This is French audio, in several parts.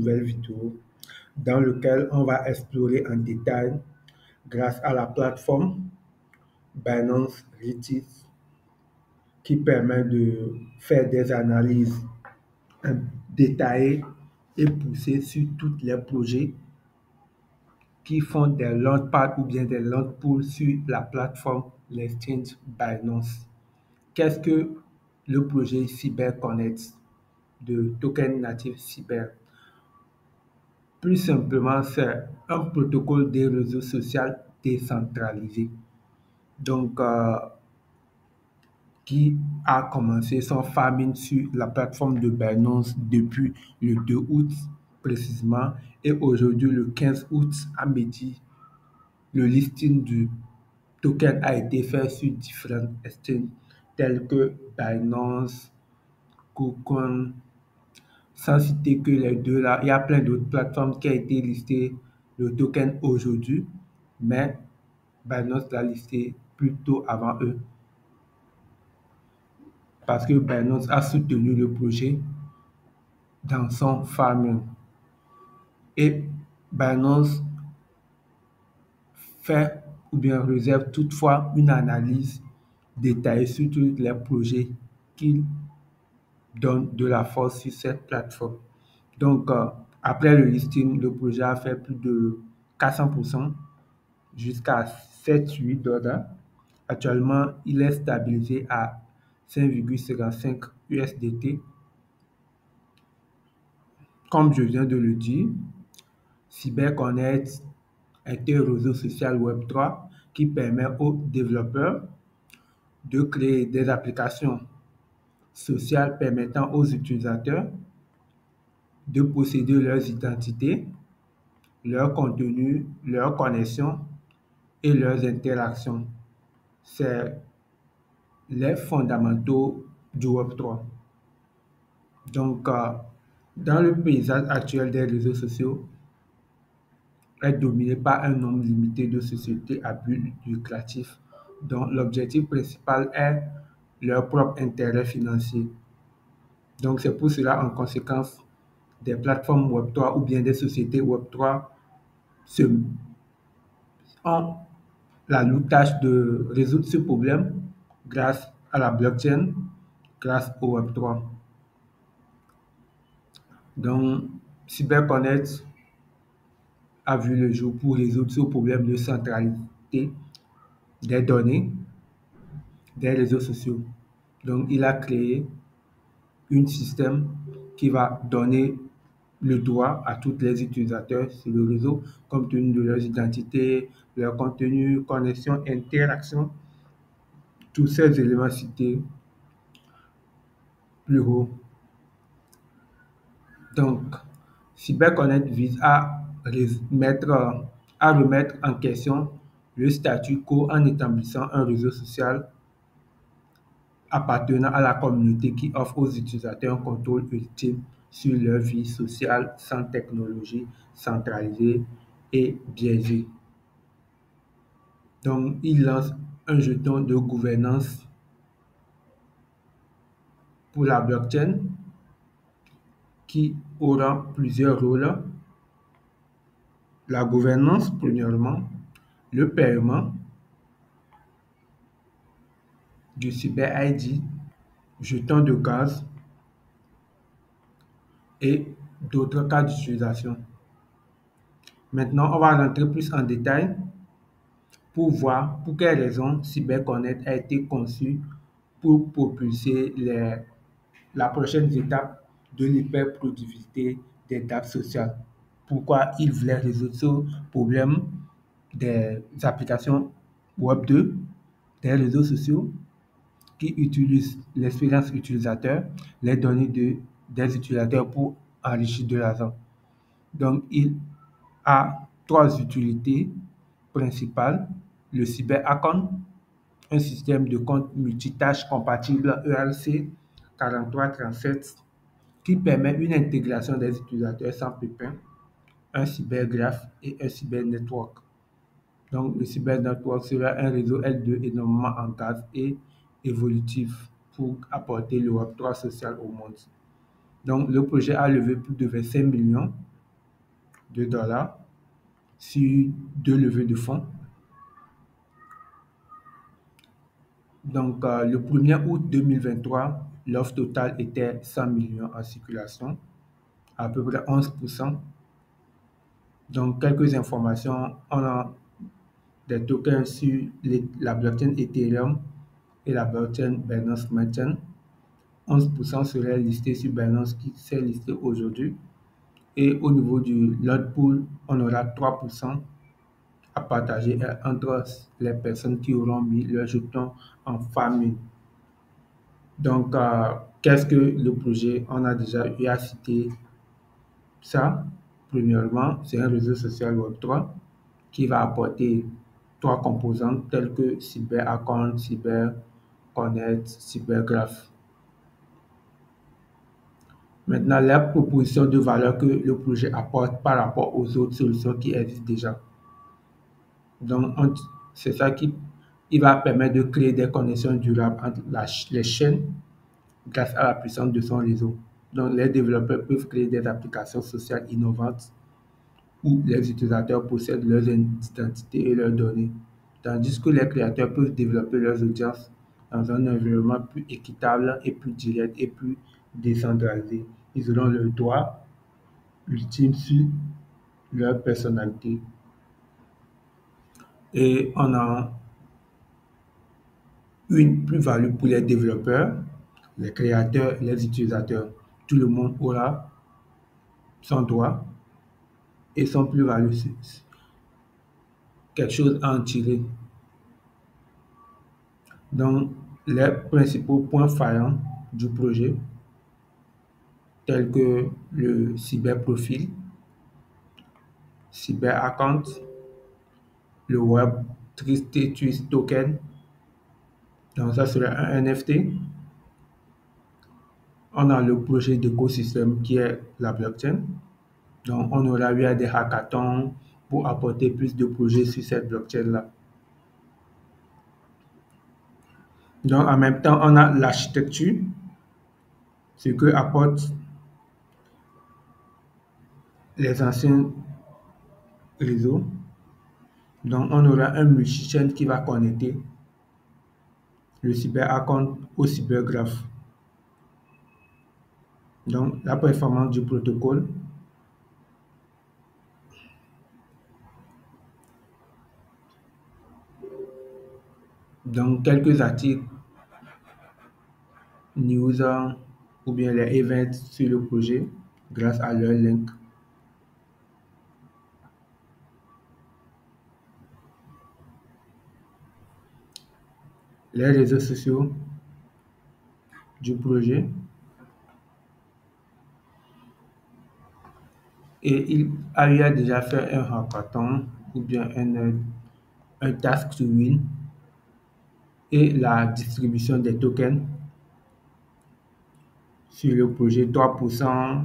nouvelle vidéo dans laquelle on va explorer en détail, grâce à la plateforme Binance Retis, qui permet de faire des analyses détaillées et poussées sur tous les projets qui font des launchpads ou bien des launch pools sur la plateforme l'exchange Binance. Qu'est-ce que le projet CyberConnect de token natif cyber? Plus simplement, c'est un protocole des réseaux sociaux décentralisé. Donc, qui a commencé son farming sur la plateforme de Binance depuis le 2 août précisément. Et aujourd'hui, le 15 août à midi, le listing du token a été fait sur différentes exchanges tels que Binance, KuCoin, sans citer que les deux là. Il y a plein d'autres plateformes qui ont été listées le token aujourd'hui, mais Binance l'a listé plus tôt avant eux parce que Binance a soutenu le projet dans son farming. Et Binance fait ou bien réserve toutefois une analyse détaillée sur tous les projets qu'il donne de la force sur cette plateforme. Donc, après le listing, le projet a fait plus de 400% jusqu'à 7-8 dollars. Actuellement, il est stabilisé à 5,55 USDT. Comme je viens de le dire, CyberConnect est un réseau social Web3 qui permet aux développeurs de créer des applications sociales permettant aux utilisateurs de posséder leurs identités, leur contenu, leurs connexions et leurs interactions. C'est les fondamentaux du Web3. Donc, dans le paysage actuel des réseaux sociaux, est dominé par un nombre limité de sociétés à but lucratif dont l'objectif principal est leur propre intérêt financier. Donc, c'est pour cela, en conséquence, des plateformes Web3 ou bien des sociétés Web3 se, ont la lourde tâche de résoudre ce problème grâce à la blockchain, grâce au Web3. Donc, CyberConnect a vu le jour pour résoudre ce problème de centralité des données des réseaux sociaux. Donc, il a créé un système qui va donner le droit à tous les utilisateurs sur le réseau, compte tenu de leurs identités, leur contenu, connexion, interaction, tous ces éléments cités plus haut. Donc, CyberConnect vise à remettre en question le statu quo en établissant un réseau social appartenant à la communauté qui offre aux utilisateurs un contrôle ultime sur leur vie sociale sans technologie centralisée et biaisée. Donc, il lance un jeton de gouvernance pour la blockchain qui aura plusieurs rôles. La gouvernance, premièrement, le paiement du Cyber ID, jeton de gaz et d'autres cas d'utilisation. Maintenant, on va rentrer plus en détail pour voir pour quelles raisons CyberConnect a été conçu pour propulser la prochaine étape de l'hyperproductivité des dates sociales. Pourquoi il voulait résoudre ce problème des applications Web 2, des réseaux sociaux qui utilisent l'expérience utilisateur, les données des utilisateurs pour enrichir de l'argent. Donc, il a trois utilités principales. Le CyberAccount, un système de compte multitâche compatible ERC 4337 qui permet une intégration des utilisateurs sans pépin, un cybergraphe et un cybernetwork. Donc, le cybernetwork sera un réseau L2 énormément en gaz et évolutif pour apporter le Web3 social au monde. Donc, le projet a levé plus de 25 millions de dollars sur deux levées de fonds. Donc, le 1er août 2023, l'offre totale était 100 millions en circulation, à peu près 11%. Donc, quelques informations, on a des tokens sur la blockchain Ethereum et la blockchain Binance Smart Chain. 11% seraient listés sur Binance qui s'est listé aujourd'hui. Et au niveau du lot pool, on aura 3% à partager entre les personnes qui auront mis leurs jetons en farming. Donc, qu'est-ce que le projet? On a déjà eu à citer ça. Premièrement, c'est un réseau social Web3 qui va apporter trois composantes telles que CyberAccount, CyberConnect, CyberGraph. Maintenant, la proposition de valeur que le projet apporte par rapport aux autres solutions qui existent déjà. Donc, c'est ça qui il va permettre de créer des connexions durables entre les chaînes grâce à la puissance de son réseau. Donc, les développeurs peuvent créer des applications sociales innovantes où les utilisateurs possèdent leurs identités et leurs données, tandis que les créateurs peuvent développer leurs audiences dans un environnement plus équitable et plus direct et plus décentralisé. Ils auront le droit ultime sur leur personnalité. Et on a une plus-value pour les développeurs, les créateurs, les utilisateurs. Tout le monde aura son droit et son plus-value, quelque chose à en tirer. Donc, les principaux points faillants du projet, tels que le cyberprofil, cyberaccount, le web status token, donc ça serait un NFT. On a le projet d'écosystème qui est la blockchain. Donc, on aura eu à des hackathons pour apporter plus de projets sur cette blockchain-là. Donc, en même temps, on a l'architecture, ce que apportent les anciens réseaux. Donc, on aura un multi-chain qui va connecter le cyberaccount au cybergraph. Donc, la performance du protocole. Donc, quelques articles, news ou bien les events sur le projet grâce à leur link. Les réseaux sociaux du projet. Et il a eu à déjà fait un hackathon ou bien un task to win et la distribution des tokens sur le projet 3%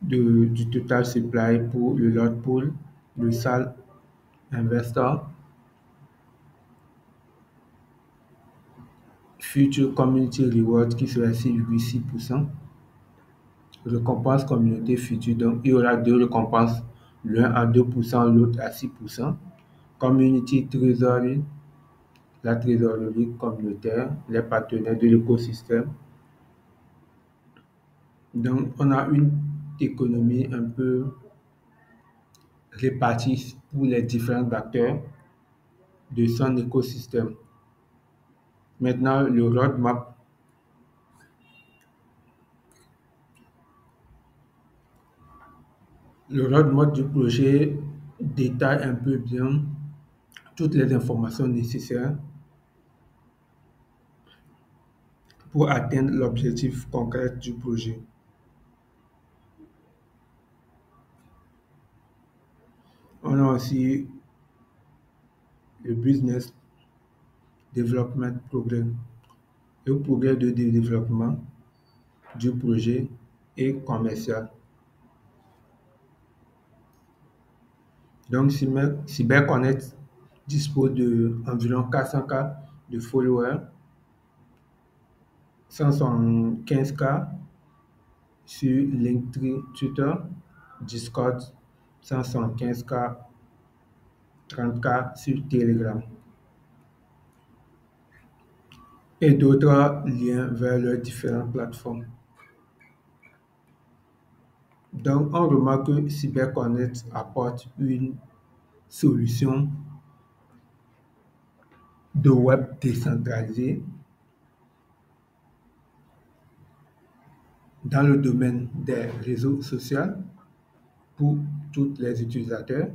du total supply pour le lot pool, le SAL investor, future community reward qui serait 6,6%, récompense communauté future, donc il y aura deux récompenses, l'un à 2%, l'autre à 6%, community treasury, la trésorerie communautaire, les partenaires de l'écosystème. Donc, on a une économie un peu répartie pour les différents acteurs de son écosystème. Maintenant, le roadmap du projet détaille un peu bien toutes les informations nécessaires pour atteindre l'objectif concret du projet. On a aussi le Business Development Program, le progrès de développement du projet et commercial. Donc, CyberConnect dispose d'environ 400K de followers, 175K sur LinkedIn, Twitter, Discord, 175K, 30K sur Telegram et d'autres liens vers leurs différentes plateformes. Donc, on remarque que CyberConnect apporte une solution de web décentralisée dans le domaine des réseaux sociaux pour tous les utilisateurs,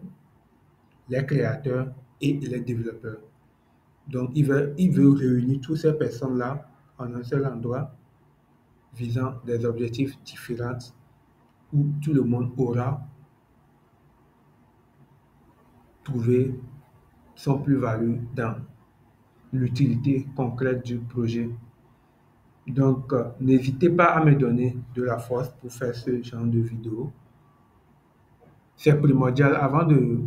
les créateurs et les développeurs. Donc, il veut réunir toutes ces personnes-là en un seul endroit visant des objectifs différents où tout le monde aura trouvé son plus-value dans l'utilité concrète du projet. Donc, n'hésitez pas à me donner de la force pour faire ce genre de vidéo. C'est primordial avant de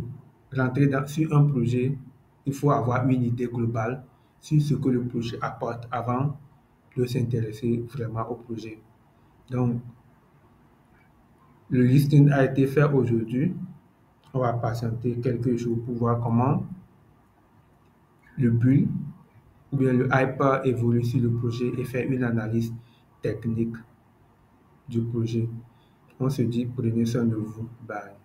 rentrer sur un projet, il faut avoir une idée globale sur ce que le projet apporte avant de s'intéresser vraiment au projet. Donc, le listing a été fait aujourd'hui. On va patienter quelques jours pour voir comment le build ou bien le hyper évolue sur le projet et faire une analyse technique du projet. On se dit, prenez soin de vous. Bye.